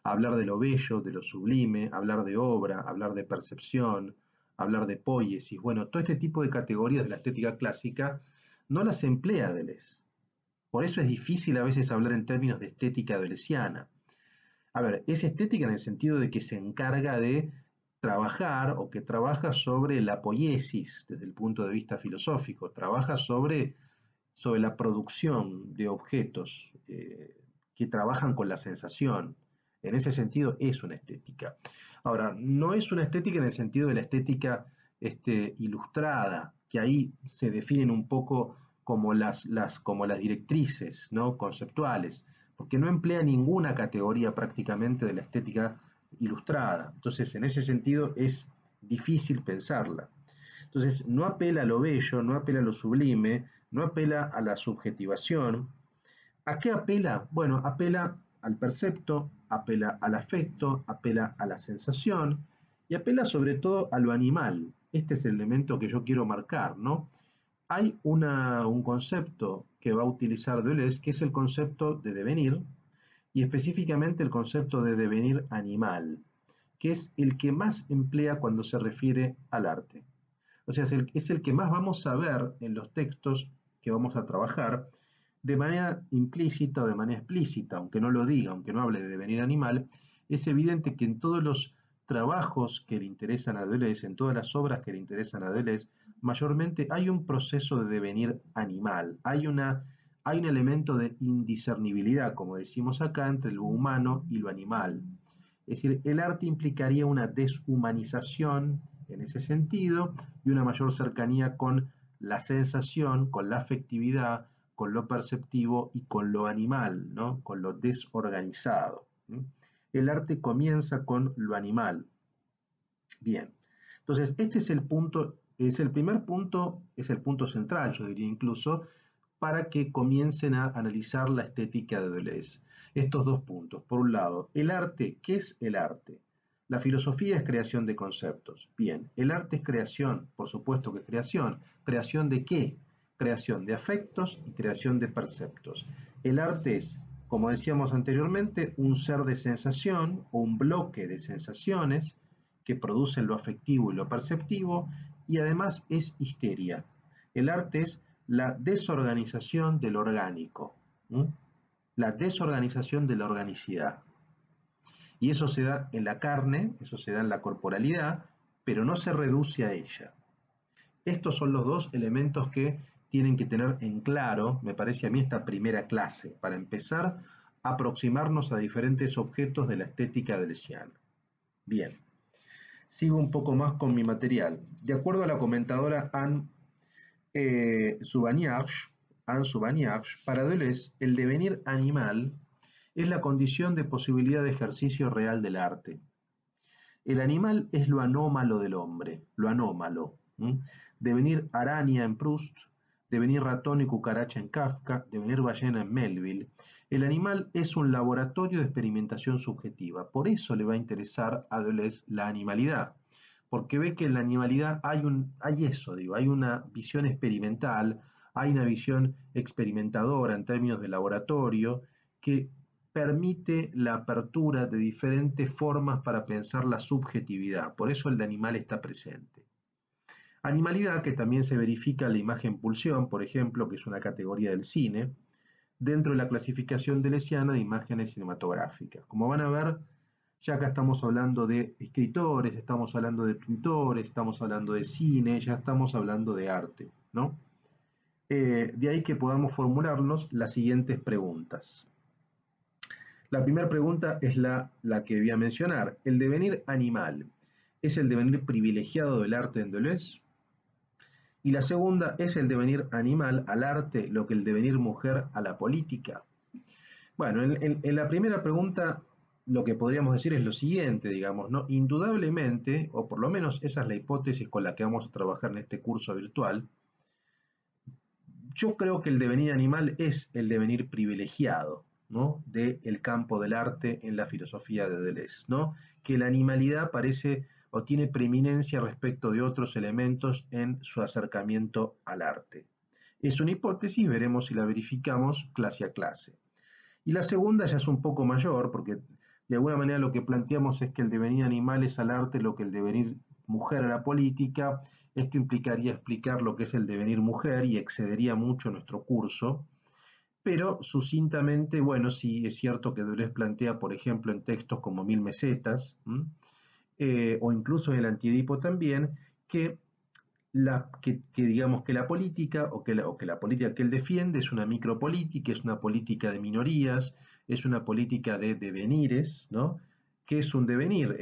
Hablar de lo bello, de lo sublime, hablar de obra, hablar de percepción, hablar de poiesis. Bueno, todo este tipo de categorías de la estética clásica no las emplea Deleuze. Por eso es difícil a veces hablar en términos de estética deleuziana. A ver, es estética en el sentido de que se encarga de trabajar o que trabaja sobre la poiesis desde el punto de vista filosófico, trabaja sobre la producción de objetos que trabajan con la sensación. En ese sentido es una estética. Ahora, no es una estética en el sentido de la estética ilustrada, que ahí se definen un poco como como las directrices, ¿no? Conceptuales, porque no emplea ninguna categoría prácticamente de la estética ilustrada. Entonces, en ese sentido es difícil pensarla. Entonces, no apela a lo bello, no apela a lo sublime, no apela a la subjetivación. ¿A qué apela? Bueno, apela al percepto, apela al afecto, apela a la sensación y apela sobre todo a lo animal. Este es el elemento que yo quiero marcar, ¿no? Hay un concepto que va a utilizar Deleuze, que es el concepto de devenir, y específicamente el concepto de devenir animal, que es el que más emplea cuando se refiere al arte. O sea, es el que más vamos a ver en los textos que vamos a trabajar, de manera implícita o de manera explícita, aunque no lo diga, aunque no hable de devenir animal. Es evidente que en todos los trabajos que le interesan a Deleuze, en todas las obras que le interesan a Deleuze, mayormente hay un proceso de devenir animal, hay un elemento de indiscernibilidad, como decimos acá, entre lo humano y lo animal. Es decir, el arte implicaría una deshumanización en ese sentido y una mayor cercanía con la sensación, con la afectividad, con lo perceptivo y con lo animal, ¿no? Con lo desorganizado. ¿Sí? El arte comienza con lo animal. Bien, entonces este es el punto, es el primer punto, es el punto central, yo diría incluso, para que comiencen a analizar la estética de Deleuze. Estos dos puntos. Por un lado, el arte, ¿qué es el arte? La filosofía es creación de conceptos. Bien, el arte es creación, por supuesto que es creación. ¿Creación de qué? Creación de afectos y creación de perceptos. El arte es, como decíamos anteriormente, un ser de sensación o un bloque de sensaciones que producen lo afectivo y lo perceptivo, y además es histeria. El arte es la desorganización del orgánico, ¿m? La desorganización de la organicidad. Y eso se da en la carne, eso se da en la corporalidad, pero no se reduce a ella. Estos son los dos elementos que tienen que tener en claro, me parece a mí, esta primera clase, para empezar a aproximarnos a diferentes objetos de la estética deleuziana. Bien, sigo un poco más con mi material. De acuerdo a la comentadora Anne Sauvagnarch, para Deleuze, el devenir animal es la condición de posibilidad de ejercicio real del arte. El animal es lo anómalo del hombre, lo anómalo. Devenir araña en Proust, devenir ratón y cucaracha en Kafka, devenir ballena en Melville. El animal es un laboratorio de experimentación subjetiva. Por eso le va a interesar a Deleuze la animalidad. porque ve que en la animalidad hay eso, digo, hay una visión experimental, hay una visión experimentadora en términos de laboratorio que permite la apertura de diferentes formas para pensar la subjetividad. Por eso el animal está presente. Animalidad que también se verifica en la imagen-pulsión, por ejemplo, que es una categoría del cine, dentro de la clasificación deleuziana de imágenes cinematográficas. Como van a ver, ya acá estamos hablando de escritores, estamos hablando de pintores, estamos hablando de cine, ya estamos hablando de arte, ¿no? De ahí que podamos formularnos las siguientes preguntas. La primera pregunta es la que voy a mencionar. ¿El devenir animal es el devenir privilegiado del arte en Deleuze? Y la segunda, ¿es el devenir animal al arte lo que el devenir mujer a la política? Bueno, en la primera pregunta lo que podríamos decir es lo siguiente, digamos, ¿no? Indudablemente, o por lo menos esa es la hipótesis con la que vamos a trabajar en este curso virtual, yo creo que el devenir animal es el devenir privilegiado, ¿no? Del campo del arte en la filosofía de Deleuze, ¿no? Que la animalidad parece o tiene preeminencia respecto de otros elementos en su acercamiento al arte. Es una hipótesis, veremos si la verificamos clase a clase. Y la segunda ya es un poco mayor, porque de alguna manera lo que planteamos es que el devenir animal es al arte lo que el devenir mujer a la política. Esto implicaría explicar lo que es el devenir mujer y excedería mucho nuestro curso, pero sucintamente, bueno, sí es cierto que Deleuze plantea, por ejemplo, en textos como Mil Mesetas, o incluso en el Antiedipo también, que digamos que la política o que la política que él defiende es una micropolítica, es una política de minorías, es una política de devenires, ¿no? ¿Qué es un devenir?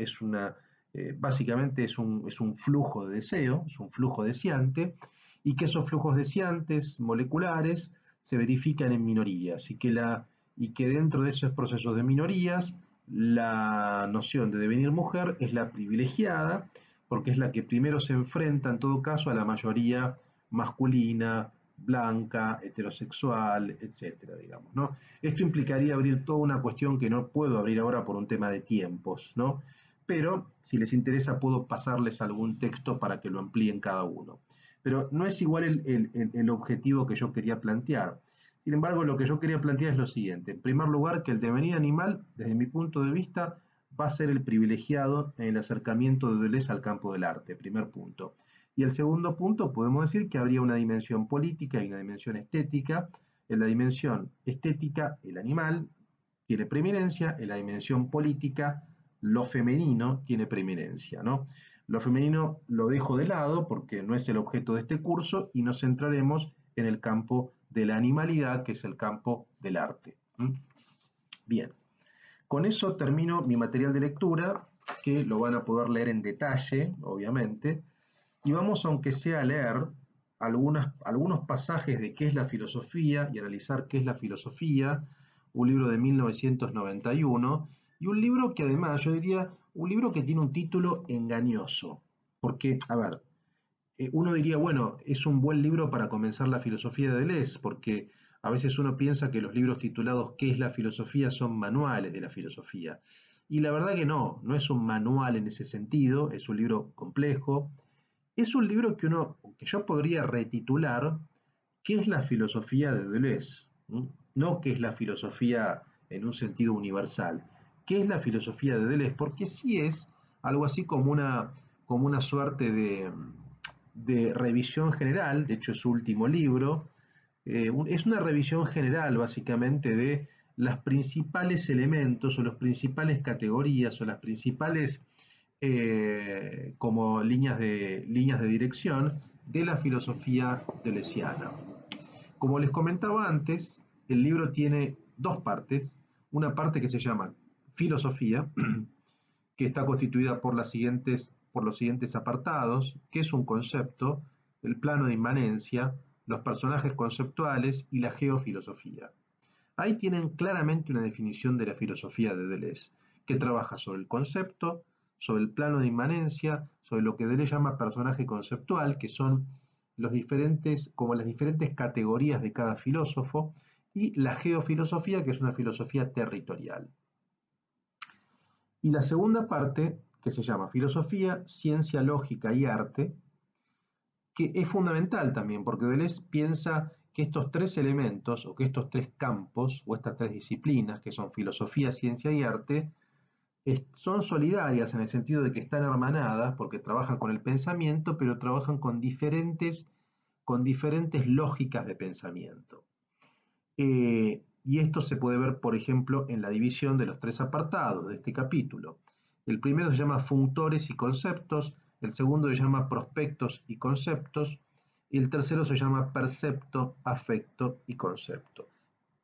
Básicamente es un flujo de deseo, es un flujo deseante, y que esos flujos deseantes moleculares se verifican en minorías, y que dentro de esos procesos de minorías, la noción de devenir mujer es la privilegiada, porque es la que primero se enfrenta en todo caso a la mayoría masculina, blanca, heterosexual, etcétera, digamos, ¿no? Esto implicaría abrir toda una cuestión que no puedo abrir ahora por un tema de tiempos, ¿no? Pero si les interesa puedo pasarles algún texto para que lo amplíen cada uno. Pero no es igual el objetivo que yo quería plantear. Sin embargo, lo que yo quería plantear es lo siguiente. En primer lugar, que el devenir animal, desde mi punto de vista, va a ser el privilegiado en el acercamiento de Deleuze al campo del arte, primer punto. Y el segundo punto, podemos decir que habría una dimensión política y una dimensión estética. En la dimensión estética, el animal tiene preeminencia, en la dimensión política, lo femenino tiene preeminencia, ¿no? Lo femenino lo dejo de lado porque no es el objeto de este curso y nos centraremos en el campo de la animalidad, que es el campo del arte. Bien. Con eso termino mi material de lectura, que lo van a poder leer en detalle, obviamente, y vamos, aunque sea a leer algunos pasajes de qué es la filosofía y analizar qué es la filosofía, un libro de 1991, y un libro que además, yo diría, un libro que tiene un título engañoso, porque, a ver, uno diría, bueno, es un buen libro para comenzar la filosofía de Deleuze, porque a veces uno piensa que los libros titulados ¿Qué es la filosofía? Son manuales de la filosofía. Y la verdad que no, no es un manual en ese sentido, es un libro complejo. Es un libro que yo podría retitular ¿Qué es la filosofía de Deleuze? No qué es la filosofía en un sentido universal. ¿Qué es la filosofía de Deleuze? Porque sí es algo así como una suerte de revisión general, de hecho es su último libro, es una revisión general básicamente de los principales elementos o las principales categorías o las principales como líneas de dirección de la filosofía deleuziana. Como les comentaba antes, el libro tiene dos partes, una parte que se llama filosofía, que está constituida por los siguientes apartados, que es un concepto, el plano de inmanencia, los personajes conceptuales y la geofilosofía. Ahí tienen claramente una definición de la filosofía de Deleuze, que trabaja sobre el concepto, sobre el plano de inmanencia, sobre lo que Deleuze llama personaje conceptual, que son como las diferentes categorías de cada filósofo, y la geofilosofía, que es una filosofía territorial. Y la segunda parte, que se llama Filosofía, Ciencia Lógica y Arte, que es fundamental también, porque Deleuze piensa que estos tres elementos, o que estos tres campos, o estas tres disciplinas, que son filosofía, ciencia y arte, son solidarias en el sentido de que están hermanadas, porque trabajan con el pensamiento, pero trabajan con diferentes lógicas de pensamiento. Y esto se puede ver, por ejemplo, en la división de los tres apartados de este capítulo. El primero se llama functores y conceptos, el segundo se llama prospectos y conceptos, y el tercero se llama percepto, afecto y concepto.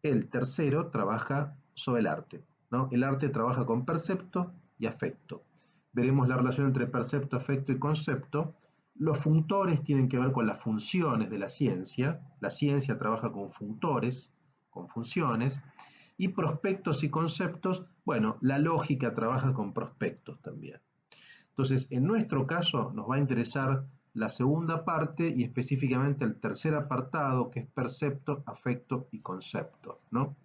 El tercero trabaja sobre el arte, ¿no? El arte trabaja con percepto y afecto. Veremos la relación entre percepto, afecto y concepto. Los functores tienen que ver con las funciones de la ciencia trabaja con functores, con funciones, y prospectos y conceptos, bueno, la lógica trabaja con prospectos también. Entonces, en nuestro caso nos va a interesar la segunda parte y específicamente el tercer apartado, que es percepto, afecto y concepto, ¿no?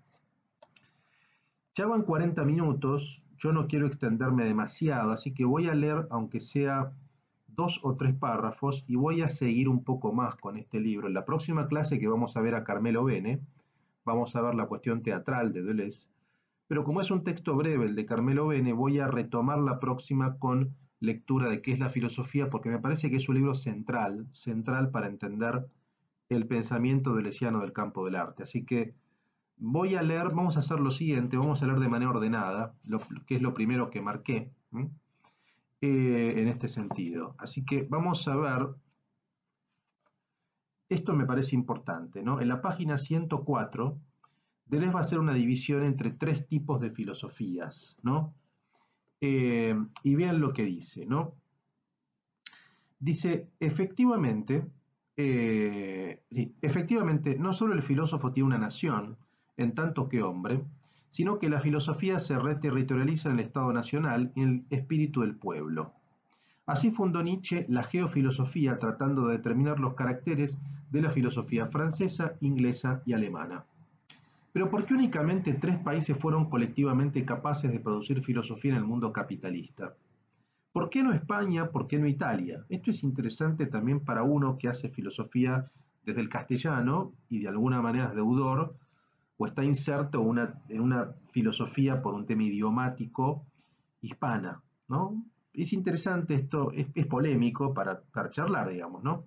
Ya van 40 minutos, yo no quiero extenderme demasiado, así que voy a leer, aunque sea 2 o 3 párrafos, y voy a seguir un poco más con este libro. En la próxima clase que vamos a ver a Carmelo Bene, vamos a ver la cuestión teatral de Deleuze, pero como es un texto breve el de Carmelo Bene, voy a retomar la próxima con lectura de qué es la filosofía, porque me parece que es un libro central para entender el pensamiento deleuziano del campo del arte. Así que voy a leer, vamos a hacer lo siguiente, vamos a leer de manera ordenada, que es lo primero que marqué, en este sentido. Así que vamos a ver, esto me parece importante, ¿no? En la página 104, Deleuze va a hacer una división entre 3 tipos de filosofías, ¿no? Y vean lo que dice, ¿no? Dice, efectivamente, no solo el filósofo tiene una nación, en tanto que hombre, sino que la filosofía se reterritorializa en el Estado nacional y en el espíritu del pueblo. Así fundó Nietzsche la geofilosofía tratando de determinar los caracteres de la filosofía francesa, inglesa y alemana. Pero ¿por qué únicamente 3 países fueron colectivamente capaces de producir filosofía en el mundo capitalista? ¿Por qué no España? ¿Por qué no Italia? Esto es interesante también para uno que hace filosofía desde el castellano y de alguna manera es deudor o está inserto en una filosofía por un tema idiomático hispana, ¿no? Es interesante esto, es polémico para charlar, digamos, ¿no?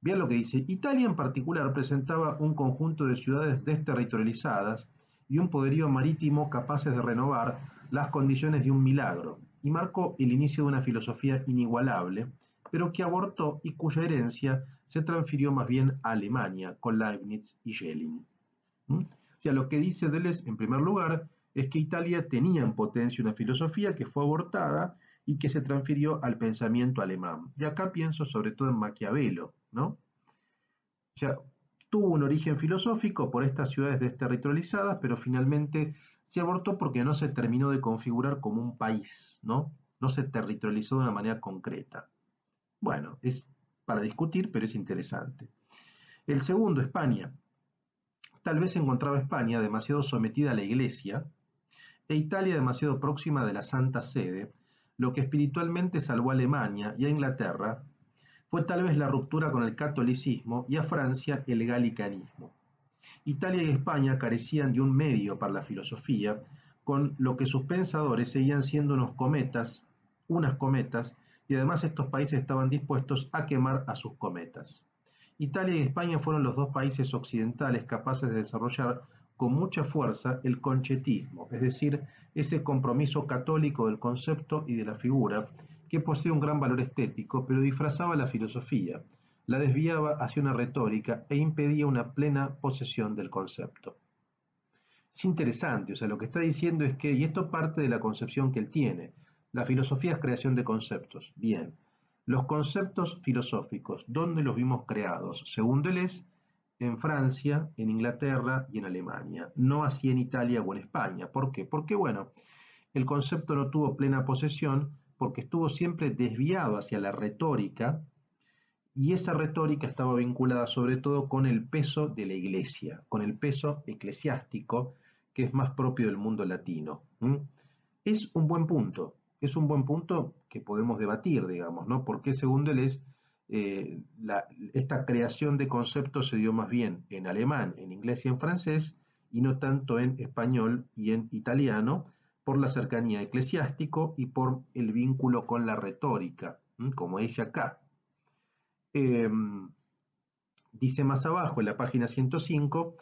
Vean lo que dice. Italia en particular presentaba un conjunto de ciudades desterritorializadas y un poderío marítimo capaces de renovar las condiciones de un milagro, y marcó el inicio de una filosofía inigualable, pero que abortó y cuya herencia se transfirió más bien a Alemania con Leibniz y Schelling. O sea, lo que dice Deleuze, en primer lugar, es que Italia tenía en potencia una filosofía que fue abortada y que se transfirió al pensamiento alemán. Y acá pienso sobre todo en Maquiavelo, ¿no? O sea, tuvo un origen filosófico por estas ciudades desterritorializadas, pero finalmente se abortó porque no se terminó de configurar como un país, ¿no? No se territorializó de una manera concreta. Bueno, es para discutir, pero es interesante. El segundo, España. Tal vez se encontraba España demasiado sometida a la Iglesia e Italia demasiado próxima de la Santa Sede, lo que espiritualmente salvó a Alemania y a Inglaterra fue tal vez la ruptura con el catolicismo y a Francia el galicanismo. Italia y España carecían de un medio para la filosofía, con lo que sus pensadores seguían siendo unas cometas, y además estos países estaban dispuestos a quemar a sus cometas. Italia y España fueron los 2 países occidentales capaces de desarrollar con mucha fuerza el conchetismo, es decir, ese compromiso católico del concepto y de la figura, que posee un gran valor estético, pero disfrazaba la filosofía, la desviaba hacia una retórica e impedía una plena posesión del concepto. Es interesante, o sea, lo que está diciendo es que, y esto parte de la concepción que él tiene, la filosofía es creación de conceptos. Bien, los conceptos filosóficos, ¿dónde los vimos creados? Según Deleuze, en Francia, en Inglaterra y en Alemania, no así en Italia o en España. ¿Por qué? Porque, bueno, el concepto no tuvo plena posesión porque estuvo siempre desviado hacia la retórica, y esa retórica estaba vinculada sobre todo con el peso de la iglesia, con el peso eclesiástico, que es más propio del mundo latino. Es un buen punto, es un buen punto que podemos debatir, digamos, ¿no? ¿Por qué según Deleuze esta creación de conceptos se dio más bien en alemán, en inglés y en francés, y no tanto en español y en italiano, por la cercanía eclesiástico y por el vínculo con la retórica, como dice acá. Dice más abajo, en la página 105,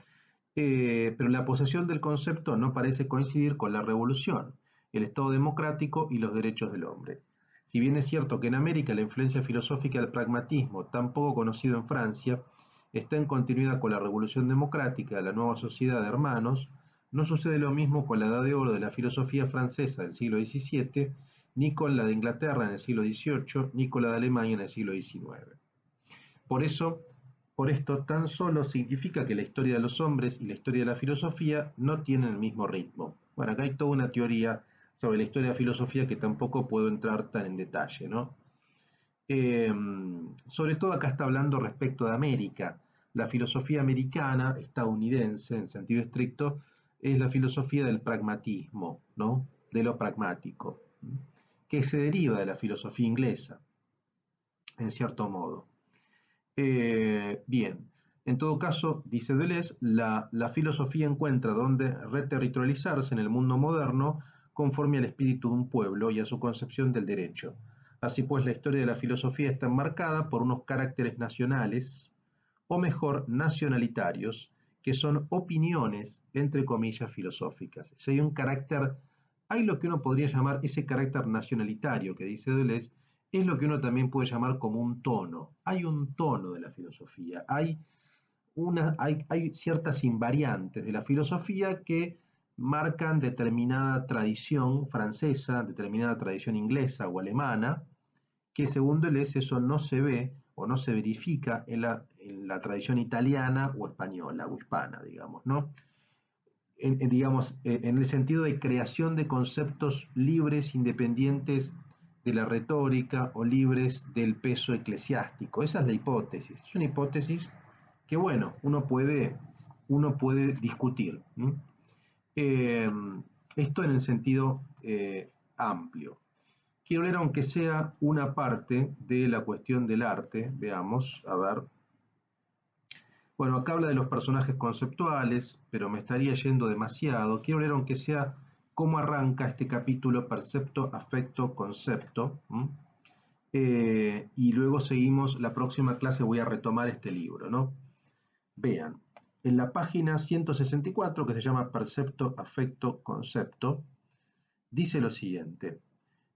pero la posesión del concepto no parece coincidir con la revolución, el Estado democrático y los derechos del hombre. Si bien es cierto que en América la influencia filosófica del pragmatismo, tan poco conocido en Francia, está en continuidad con la revolución democrática de la nueva sociedad de hermanos, no sucede lo mismo con la edad de oro de la filosofía francesa del siglo XVII, ni con la de Inglaterra en el siglo XVIII, ni con la de Alemania en el siglo XIX. Por eso, por esto, tan solo significa que la historia de los hombres y la historia de la filosofía no tienen el mismo ritmo. Bueno, acá hay toda una teoría sobre la historia de la filosofía que tampoco puedo entrar tan en detalle, ¿no? Sobre todo acá está hablando respecto de América. La filosofía americana, estadounidense en sentido estricto, es la filosofía del pragmatismo, ¿no? De lo pragmático, que se deriva de la filosofía inglesa, en cierto modo. Bien, en todo caso, dice Deleuze, la filosofía encuentra donde reterritorializarse en el mundo moderno conforme al espíritu de un pueblo y a su concepción del derecho. Así pues, la historia de la filosofía está enmarcada por unos caracteres nacionales, o mejor, nacionalitarios, que son opiniones, entre comillas, filosóficas. Si hay un carácter, hay lo que uno podría llamar ese carácter nacionalitario que dice Deleuze, es lo que uno también puede llamar como un tono. Hay un tono de la filosofía, hay ciertas invariantes de la filosofía que marcan determinada tradición francesa, determinada tradición inglesa o alemana, que según Deleuze eso no se ve o no se verifica en la tradición italiana o española o hispana, digamos, ¿no? En el sentido de creación de conceptos libres, independientes de la retórica o libres del peso eclesiástico. Esa es la hipótesis. Es una hipótesis que, bueno, uno puede discutir. Eh, Esto en el sentido amplio. Quiero leer aunque sea una parte de la cuestión del arte, veamos, a ver. Bueno, acá habla de los personajes conceptuales, pero me estaría yendo demasiado. Quiero leer aunque sea cómo arranca este capítulo percepto, afecto, concepto. Y luego seguimos, la próxima clase voy a retomar este libro, ¿no? Vean, en la página 164, que se llama Percepto, Afecto, Concepto, dice lo siguiente.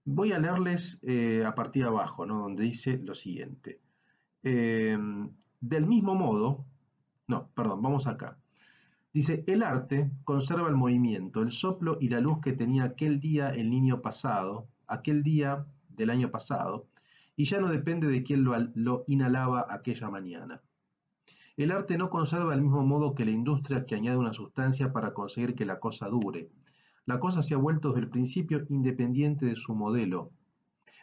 Voy a leerles a partir de abajo, ¿no? Donde dice lo siguiente. Del mismo modo, no, perdón, vamos acá. Dice, el arte conserva el movimiento, el soplo y la luz que tenía aquel día el niño pasado, aquel día del año pasado, y ya no depende de quién lo inhalaba aquella mañana. El arte no conserva el mismo modo que la industria que añade una sustancia para conseguir que la cosa dure. La cosa se ha vuelto desde el principio independiente de su modelo,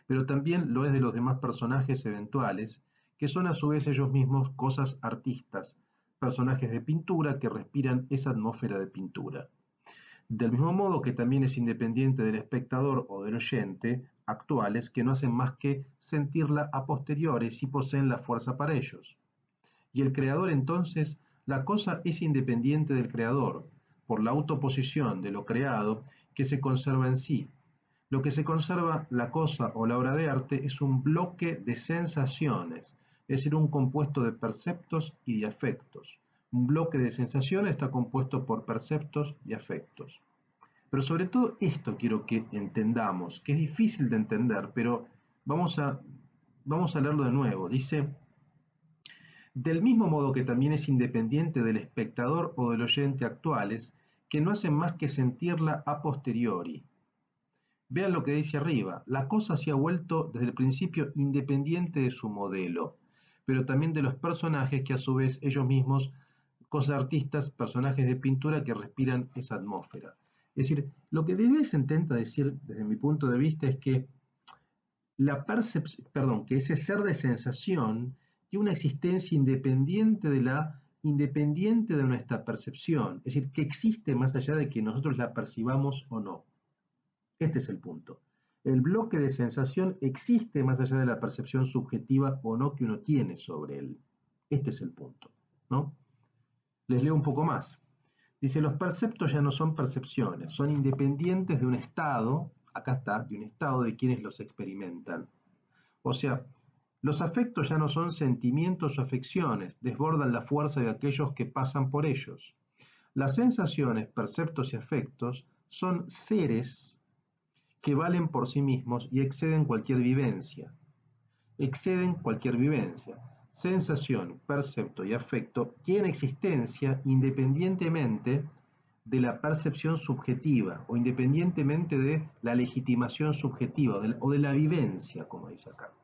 pero también lo es de los demás personajes eventuales, que son a su vez ellos mismos cosas artistas, personajes de pintura que respiran esa atmósfera de pintura. Del mismo modo que también es independiente del espectador o del oyente actuales que no hacen más que sentirla a posteriori si poseen la fuerza para ellos. Y el creador entonces, la cosa es independiente del creador, por la autoposición de lo creado que se conserva en sí. Lo que se conserva, la cosa o la obra de arte, es un bloque de sensaciones, es decir, un compuesto de perceptos y de afectos. Un bloque de sensaciones está compuesto por perceptos y afectos. Pero sobre todo esto quiero que entendamos, que es difícil de entender, pero vamos a leerlo de nuevo. Dice, del mismo modo que también es independiente del espectador o del oyente actuales, que no hacen más que sentirla a posteriori. Vean lo que dice arriba, la cosa se ha vuelto desde el principio independiente de su modelo, pero también de los personajes que a su vez ellos mismos, cosas artistas, personajes de pintura que respiran esa atmósfera. Es decir, lo que Deleuze intenta decir desde mi punto de vista es que que ese ser de sensación tiene una existencia independiente de nuestra percepción, es decir, que existe más allá de que nosotros la percibamos o no. Este es el punto. El bloque de sensación existe más allá de la percepción subjetiva o no que uno tiene sobre él. Este es el punto, ¿no? Les leo un poco más. Dice, los perceptos ya no son percepciones, son independientes de un estado, acá está, de un estado de quienes los experimentan. O sea, los afectos ya no son sentimientos o afecciones, desbordan la fuerza de aquellos que pasan por ellos. Las sensaciones, perceptos y afectos son seres que valen por sí mismos y exceden cualquier vivencia. Exceden cualquier vivencia. Sensación, percepto y afecto tienen existencia independientemente de la percepción subjetiva o independientemente de la legitimación subjetiva o de la vivencia, como dice acá.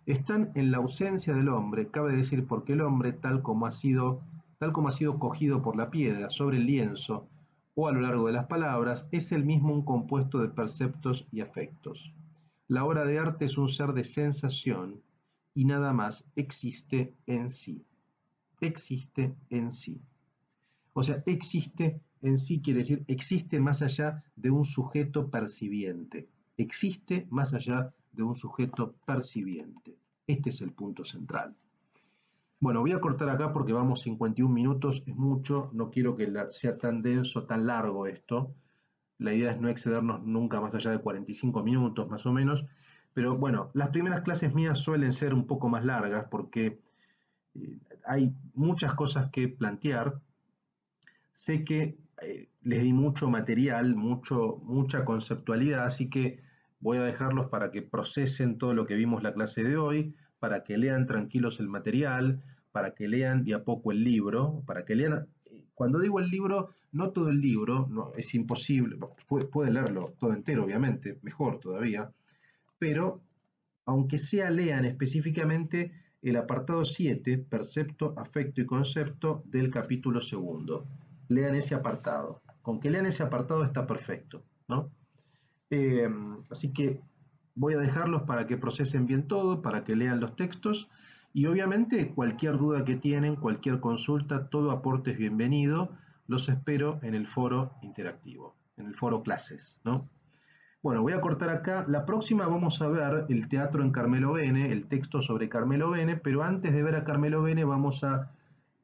Están en la ausencia del hombre, cabe decir, porque el hombre, tal como ha sido cogido por la piedra sobre el lienzo o a lo largo de las palabras, es el mismo un compuesto de perceptos y afectos. La obra de arte es un ser de sensación y nada más existe en sí. Existe en sí. O sea, existe en sí quiere decir existe más allá de un sujeto percibiente. Existe más allá de un sujeto percibiente. Este es el punto central. Bueno, voy a cortar acá porque vamos 51 minutos, es mucho, no quiero que sea tan denso, tan largo esto. La idea es no excedernos nunca más allá de 45 minutos más o menos. Pero bueno, las primeras clases mías suelen ser un poco más largas porque hay muchas cosas que plantear. Sé que les di mucho material, mucha conceptualidad, así que voy a dejarlos para que procesen todo lo que vimos la clase de hoy, para que lean tranquilos el material, para que lean de a poco el libro, para que lean, cuando digo el libro, no todo el libro, no, es imposible, pueden leerlo todo entero, obviamente, mejor todavía, pero aunque sea lean específicamente el apartado 7, percepto, afecto y concepto del capítulo segundo. Lean ese apartado. Con que lean ese apartado está perfecto, ¿no? Eh, Así que voy a dejarlos para que procesen bien todo, para que lean los textos y obviamente cualquier duda que tienen, cualquier consulta, todo aporte es bienvenido. Los espero en el foro interactivo, en el foro clases, ¿no? Bueno, voy a cortar acá. La próxima vamos a ver el teatro en Carmelo Bene, el texto sobre Carmelo Bene, pero antes de ver a Carmelo Bene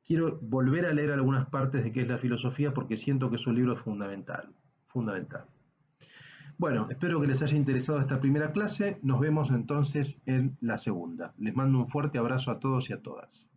quiero volver a leer algunas partes de qué es la filosofía porque siento que es un libro fundamental, fundamental. Bueno, espero que les haya interesado esta primera clase. Nos vemos entonces en la segunda. Les mando un fuerte abrazo a todos y a todas.